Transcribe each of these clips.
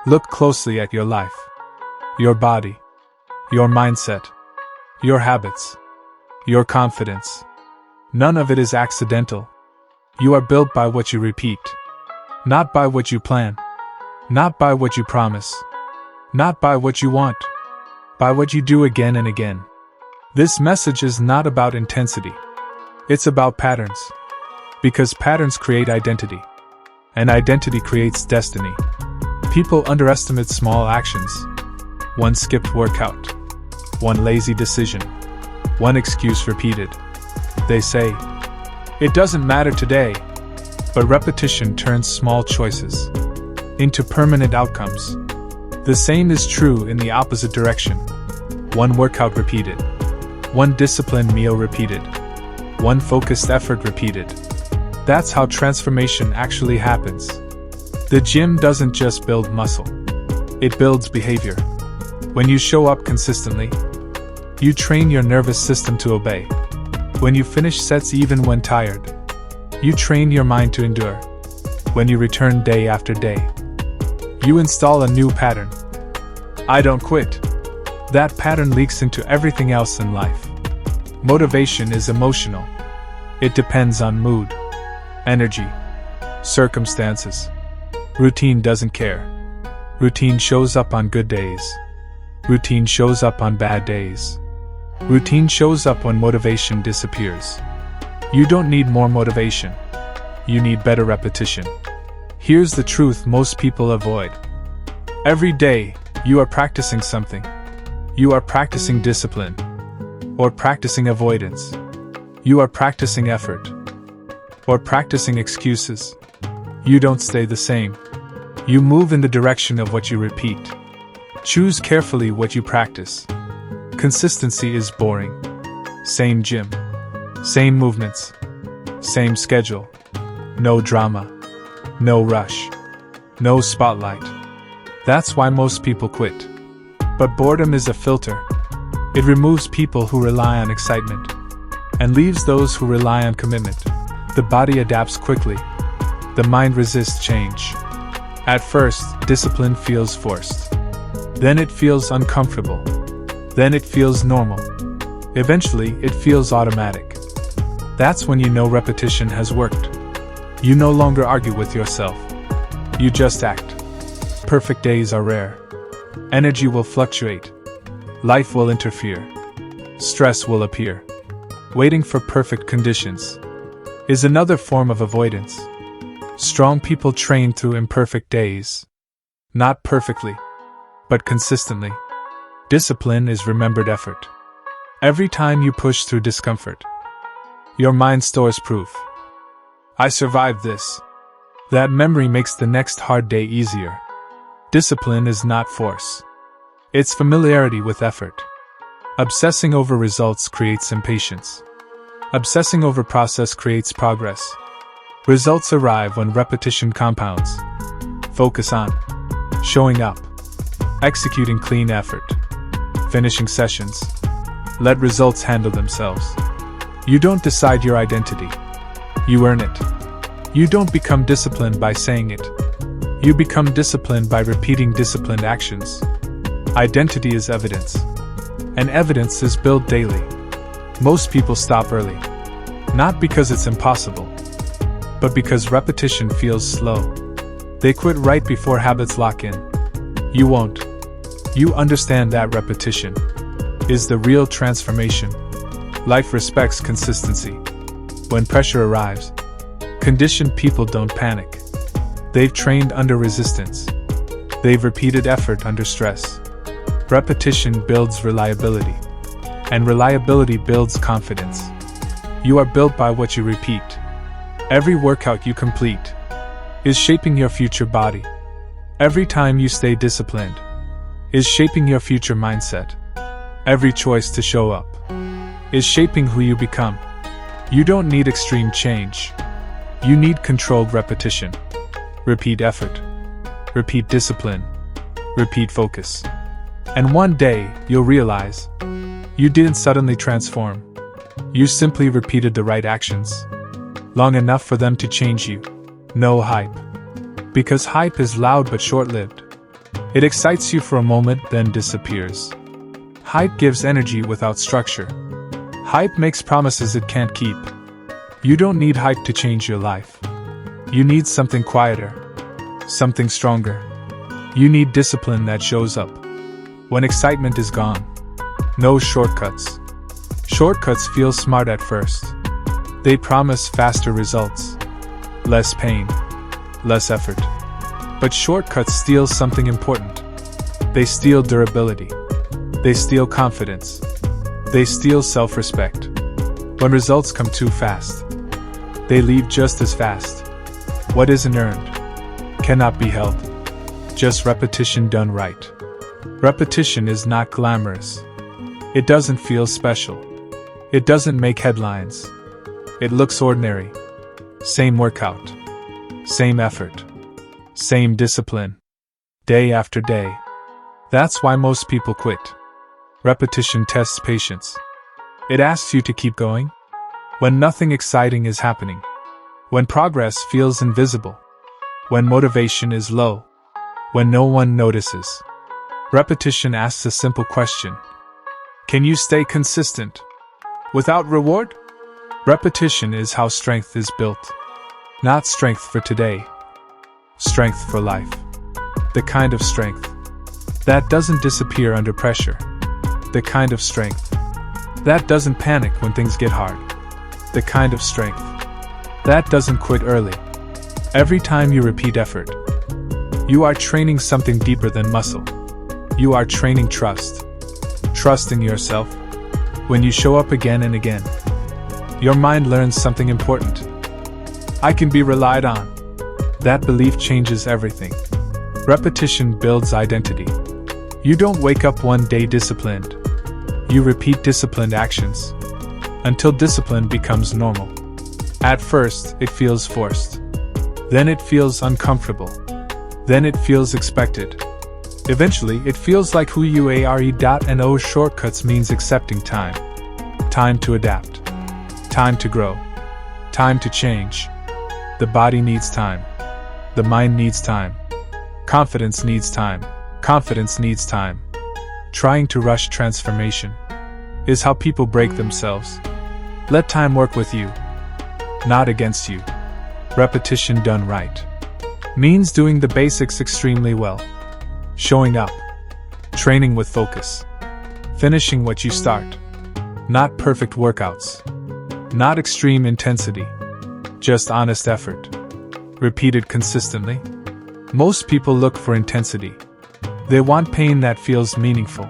Look closely at your life, your body, your mindset, your habits, your confidence. None of it is accidental. You are built by what you repeat, not by what you plan, not by what you promise, not by what you want, by what you do again and again. This message is not about intensity. It's about patterns. Because patterns create identity, and identity creates destiny. People underestimate small actions. One skipped workout, one lazy decision, one excuse repeated. They say, "It doesn't matter today," but repetition turns small choices into permanent outcomes. The same is true in the opposite direction. One workout repeated, one disciplined meal repeated, one focused effort repeated. That's how transformation actually happens. The gym doesn't just build muscle, it builds behavior. When you show up consistently, you train your nervous system to obey. When you finish sets even when tired, you train your mind to endure. When you return day after day, you install a new pattern. I don't quit. That pattern leaks into everything else in life. Motivation is emotional. It depends on mood, energy, circumstances. Routine doesn't care. Routine shows up on good days. Routine shows up on bad days. Routine shows up when motivation disappears. You don't need more motivation. You need better repetition. Here's the truth most people avoid. Every day, you are practicing something. You are practicing discipline, or practicing avoidance. You are practicing effort, or practicing excuses. You don't stay the same. You move in the direction of what you repeat. Choose carefully what you practice. Consistency is boring. Same gym, same movements, same schedule. No drama, no rush, no spotlight. That's why most people quit. But boredom is a filter. It removes people who rely on excitement and leaves those who rely on commitment. The body adapts quickly. The mind resists change. At first, discipline feels forced. Then it feels uncomfortable. Then it feels normal. Eventually, it feels automatic. That's when you know repetition has worked. You no longer argue with yourself. You just act. Perfect days are rare. Energy will fluctuate. Life will interfere. Stress will appear. Waiting for perfect conditions is another form of avoidance. Strong people train through imperfect days. Not perfectly, but consistently. Discipline is remembered effort. Every time you push through discomfort, your mind stores proof. I survived this. That memory makes the next hard day easier. Discipline is not force. It's familiarity with effort. Obsessing over results creates impatience. Obsessing over process creates progress. Results arrive when repetition compounds. Focus on showing up, executing clean effort, finishing sessions. Let results handle themselves. You don't decide your identity. You earn it. You don't become disciplined by saying it. You become disciplined by repeating disciplined actions. Identity is evidence, and evidence is built daily. Most people stop early, not because it's impossible, but because repetition feels slow. They quit right before habits lock in. You won't. You understand that repetition is the real transformation. Life respects consistency. When pressure arrives, conditioned people don't panic. They've trained under resistance. They've repeated effort under stress. Repetition builds reliability, and reliability builds confidence. You are built by what you repeat. Every workout you complete is shaping your future body. Every time you stay disciplined is shaping your future mindset. Every choice to show up is shaping who you become. You don't need extreme change. You need controlled repetition. Repeat effort. Repeat discipline. Repeat focus. And one day, you'll realize you didn't suddenly transform. You simply repeated the right actions long enough for them to change you. No hype. Because hype is loud but short-lived. It excites you for a moment, then disappears. Hype gives energy without structure. Hype makes promises it can't keep. You don't need hype to change your life. You need something quieter, something stronger. You need discipline that shows up when excitement is gone. No shortcuts. Shortcuts feel smart at first. They promise faster results, less pain, less effort. But shortcuts steal something important. They steal durability. They steal confidence. They steal self-respect. When results come too fast, they leave just as fast. What isn't earned cannot be held. Just repetition done right. Repetition is not glamorous. It doesn't feel special. It doesn't make headlines. It looks ordinary. Same workout. Same effort. Same discipline. Day after day. That's why most people quit. Repetition tests patience. It asks you to keep going when nothing exciting is happening. When progress feels invisible. When motivation is low. When no one notices. Repetition asks a simple question. Can you stay consistent without reward? Repetition is how strength is built. Not strength for today. Strength for life. The kind of strength that doesn't disappear under pressure. The kind of strength that doesn't panic when things get hard. The kind of strength that doesn't quit early. Every time you repeat effort, you are training something deeper than muscle. You are training trust. Trust in yourself. When you show up again and again, your mind learns something important. I can be relied on. That belief changes everything. Repetition builds identity. You don't wake up one day disciplined. You repeat disciplined actions until discipline becomes normal. At first, it feels forced. Then it feels uncomfortable. Then it feels expected. Eventually, it feels like who you are. No shortcuts means accepting time. Time to adapt. Time to grow. Time to change. The body needs time. The mind needs time. Confidence needs time. Confidence needs time. Trying to rush transformation is how people break themselves. Let time work with you, not against you. Repetition done right means doing the basics extremely well. Showing up. Training with focus. Finishing what you start. Not perfect workouts. Not extreme intensity. Just honest effort. Repeated consistently. Most people look for intensity. They want pain that feels meaningful.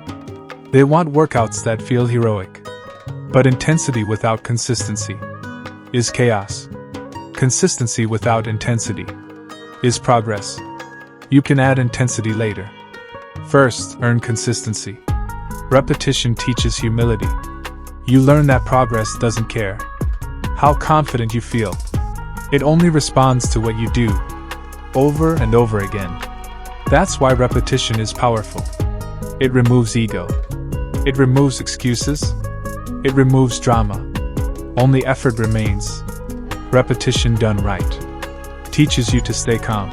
They want workouts that feel heroic. But intensity without consistency is chaos. Consistency without intensity is progress. You can add intensity later. First, earn consistency. Repetition teaches humility. You learn that progress doesn't care how confident you feel. It only responds to what you do, over and over again. That's why repetition is powerful. It removes ego. It removes excuses. It removes drama. Only effort remains. Repetition done right teaches you to stay calm.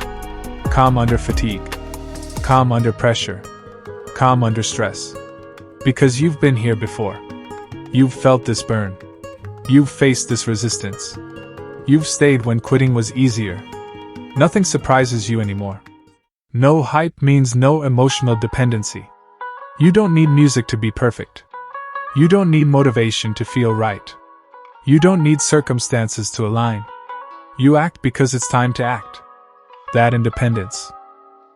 Calm under fatigue. Calm under pressure. Calm under stress. Because you've been here before. You've felt this burn. You've faced this resistance. You've stayed when quitting was easier. Nothing surprises you anymore. No hype means no emotional dependency. You don't need music to be perfect. You don't need motivation to feel right. You don't need circumstances to align. You act because it's time to act. That independence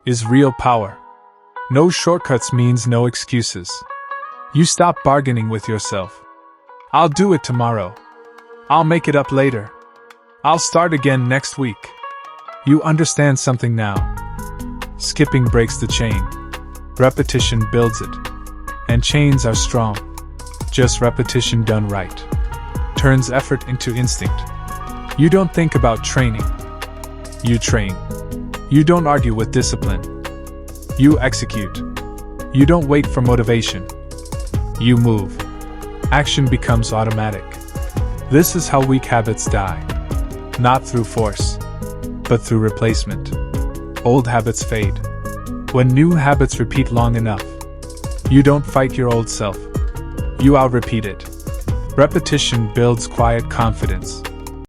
is real power. No shortcuts means no excuses. You stop bargaining with yourself. I'll do it tomorrow. I'll make it up later. I'll start again next week. You understand something now. Skipping breaks the chain. Repetition builds it. And chains are strong. Just repetition done right turns effort into instinct. You don't think about training. You train. You don't argue with discipline. You execute. You don't wait for motivation. You move. Action becomes automatic. This is how weak habits die. Not through force, but through replacement. Old habits fade. When new habits repeat long enough, you don't fight your old self. You out-repeat it. Repetition builds quiet confidence.